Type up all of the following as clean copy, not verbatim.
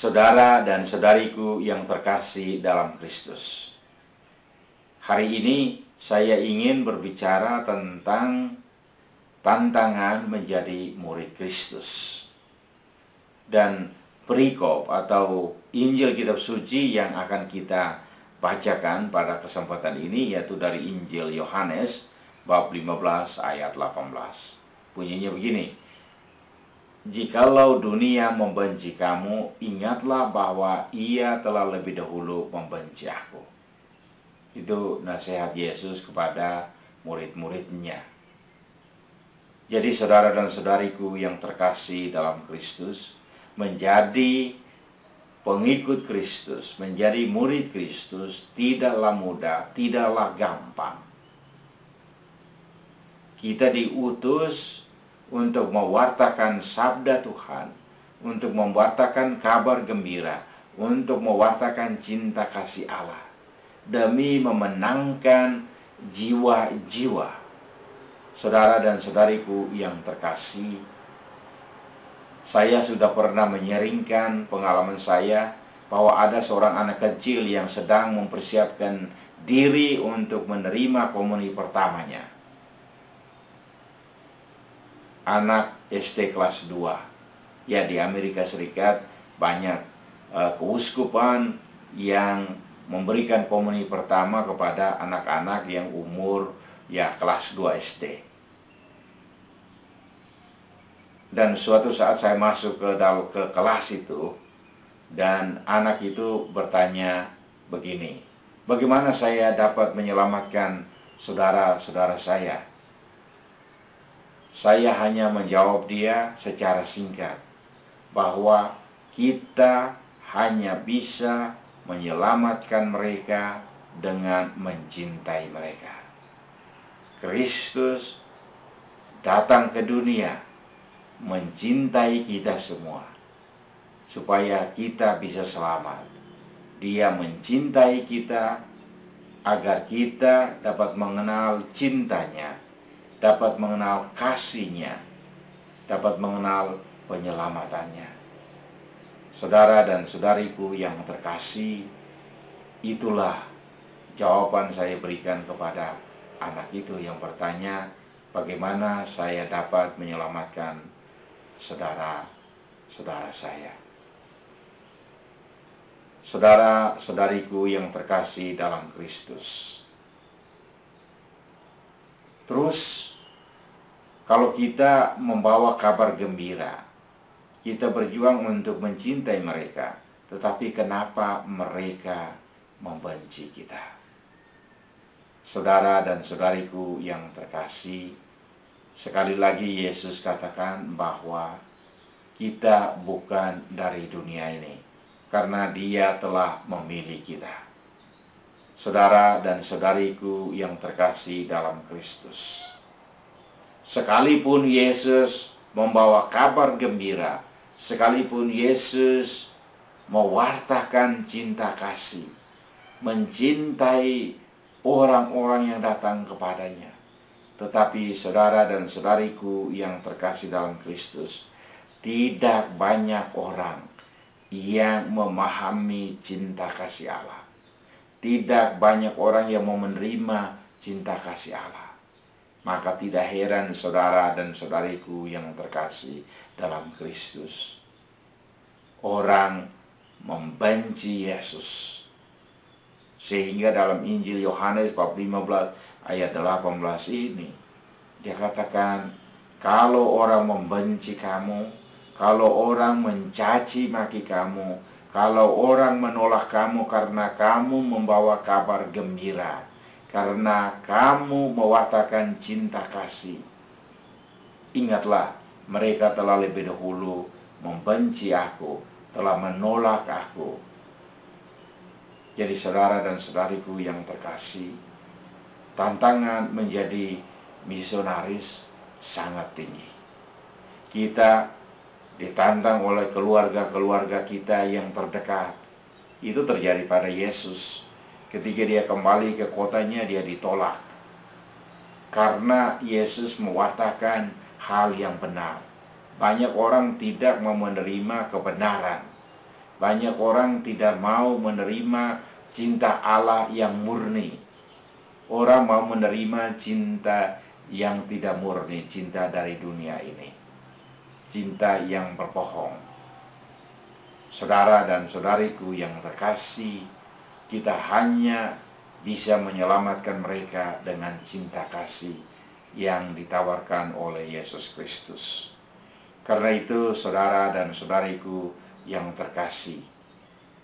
Saudara dan saudariku yang terkasih dalam Kristus. Hari ini saya ingin berbicara tentang tantangan menjadi murid Kristus. Dan perikop atau Injil Kitab Suci yang akan kita bacakan pada kesempatan ini yaitu dari Injil Yohanes bab 15 ayat 18. Bunyinya begini: "Jikalau dunia membenci kamu, ingatlah bahwa ia telah lebih dahulu membenci aku." Itu nasihat Yesus kepada murid-muridnya. Jadi saudara dan saudariku yang terkasih dalam Kristus, menjadi pengikut Kristus, menjadi murid Kristus tidaklah mudah, tidaklah gampang. Kita diutus untuk mewartakan sabda Tuhan, untuk mewartakan kabar gembira, untuk mewartakan cinta kasih Allah, demi memenangkan jiwa-jiwa. Saudara dan saudariku yang terkasih, saya sudah pernah menyeringkan pengalaman saya bahwa ada seorang anak kecil yang sedang mempersiapkan diri untuk menerima komuni pertamanya. Anak SD kelas 2. Ya, di Amerika Serikat banyak keuskupan yang memberikan komuni pertama kepada anak-anak yang umur kelas 2 SD. Dan suatu saat saya masuk ke kelas itu, dan anak itu bertanya begini, "Bagaimana saya dapat menyelamatkan saudara-saudara saya?" Saya hanya menjawab dia secara singkat bahwa kita hanya bisa menyelamatkan mereka dengan mencintai mereka. Kristus datang ke dunia mencintai kita semua supaya kita bisa selamat. Dia mencintai kita agar kita dapat mengenal cintanya, dapat mengenal kasihnya, dapat mengenal penyelamatannya. Saudara dan saudariku yang terkasih, itulah jawaban saya berikan kepada anak itu yang bertanya, bagaimana saya dapat menyelamatkan saudara-saudara saya. Saudara-saudariku yang terkasih dalam Kristus. Terus, kalau kita membawa kabar gembira, kita berjuang untuk mencintai mereka, tetapi kenapa mereka membenci kita? Saudara dan saudariku yang terkasih, sekali lagi Yesus katakan bahwa kita bukan dari dunia ini, karena Dia telah memilih kita. Saudara dan saudariku yang terkasih dalam Kristus, sekalipun Yesus membawa kabar gembira, sekalipun Yesus mewartakan cinta kasih, mencintai orang-orang yang datang kepadanya, tetapi saudara dan saudariku yang terkasih dalam Kristus, tidak banyak orang yang memahami cinta kasih Allah. Tidak banyak orang yang mau menerima cinta kasih Allah. Maka tidak heran saudara dan saudariku yang terkasih dalam Kristus, orang membenci Yesus. Sehingga dalam Injil Yohanes bab 15 ayat 18 ini, dia katakan, kalau orang membenci kamu, kalau orang mencaci maki kamu, kalau orang menolak kamu karena kamu membawa kabar gembira, karena kamu mewartakan cinta kasih, ingatlah, mereka telah lebih dahulu membenci aku, telah menolak aku. Jadi saudara dan saudariku yang terkasih, tantangan menjadi misionaris sangat tinggi. Kita ditantang oleh keluarga-keluarga kita yang terdekat. Itu terjadi pada Yesus. Ketika dia kembali ke kotanya, dia ditolak. Karena Yesus mewartakan hal yang benar. Banyak orang tidak mau menerima kebenaran. Banyak orang tidak mau menerima cinta Allah yang murni. Orang mau menerima cinta yang tidak murni, cinta dari dunia ini, cinta yang berbohong. Saudara dan saudariku yang terkasih, kita hanya bisa menyelamatkan mereka dengan cinta kasih yang ditawarkan oleh Yesus Kristus. Karena itu, saudara dan saudariku yang terkasih,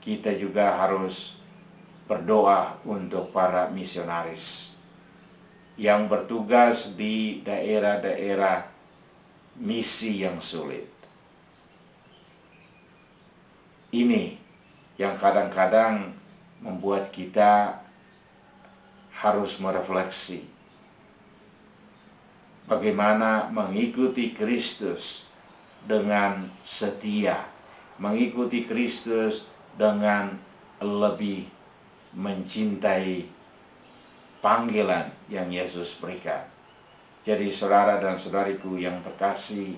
kita juga harus berdoa untuk para misionaris yang bertugas di daerah-daerah misi yang sulit. Ini yang kadang-kadang membuat kita harus merefleksi bagaimana mengikuti Kristus dengan setia, mengikuti Kristus dengan lebih mencintai panggilan yang Yesus berikan. Jadi saudara dan saudariku yang terkasih,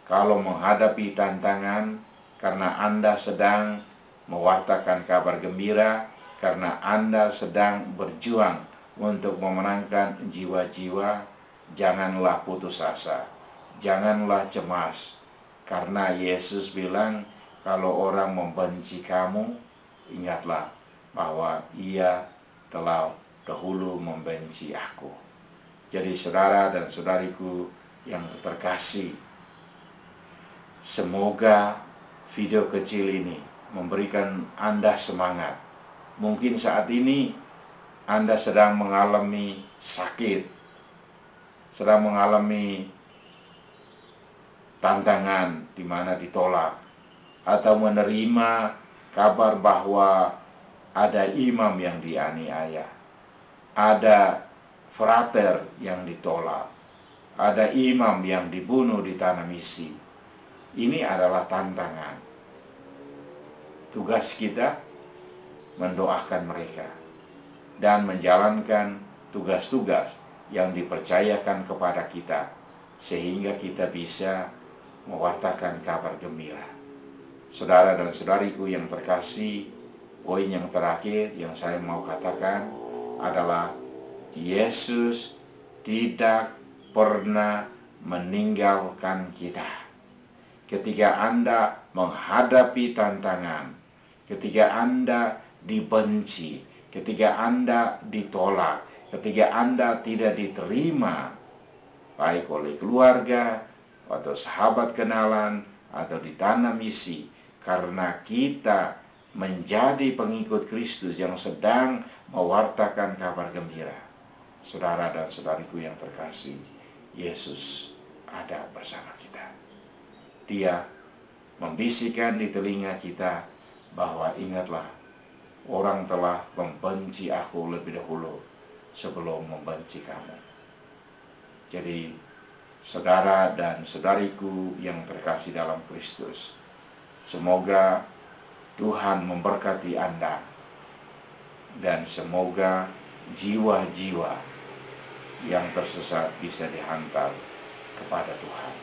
kalau menghadapi tantangan karena Anda sedang mewartakan kabar gembira, karena Anda sedang berjuang untuk memenangkan jiwa-jiwa, janganlah putus asa, janganlah cemas. Karena Yesus bilang, kalau orang membenci kamu, ingatlah bahwa ia telah dahulu membenci aku. Jadi saudara dan saudariku yang terkasih, semoga video kecil ini memberikan Anda semangat. Mungkin saat ini Anda sedang mengalami sakit, sedang mengalami tantangan di mana ditolak, atau menerima kabar bahwa ada imam yang dianiaya, ada frater yang ditolak, ada imam yang dibunuh di tanah misi. Ini adalah tantangan. Tugas kita mendoakan mereka dan menjalankan tugas-tugas yang dipercayakan kepada kita, sehingga kita bisa mewartakan kabar gembira. Saudara dan saudariku yang terkasih, poin yang terakhir yang saya mau katakan adalah Yesus tidak pernah meninggalkan kita. Ketika Anda menghadapi tantangan, ketika Anda dibenci, ketika Anda ditolak, ketika Anda tidak diterima, baik oleh keluarga, atau sahabat kenalan, atau di tanah misi, karena kita menjadi pengikut Kristus yang sedang mewartakan kabar gembira. Saudara dan saudariku yang terkasih, Yesus ada bersama kita. Dia membisikkan di telinga kita bahwa ingatlah, orang telah membenci aku lebih dahulu sebelum membenci kamu. Jadi saudara dan saudariku yang terkasih dalam Kristus, semoga Tuhan memberkati Anda, dan semoga jiwa-jiwa yang tersesat bisa dihantar kepada Tuhan.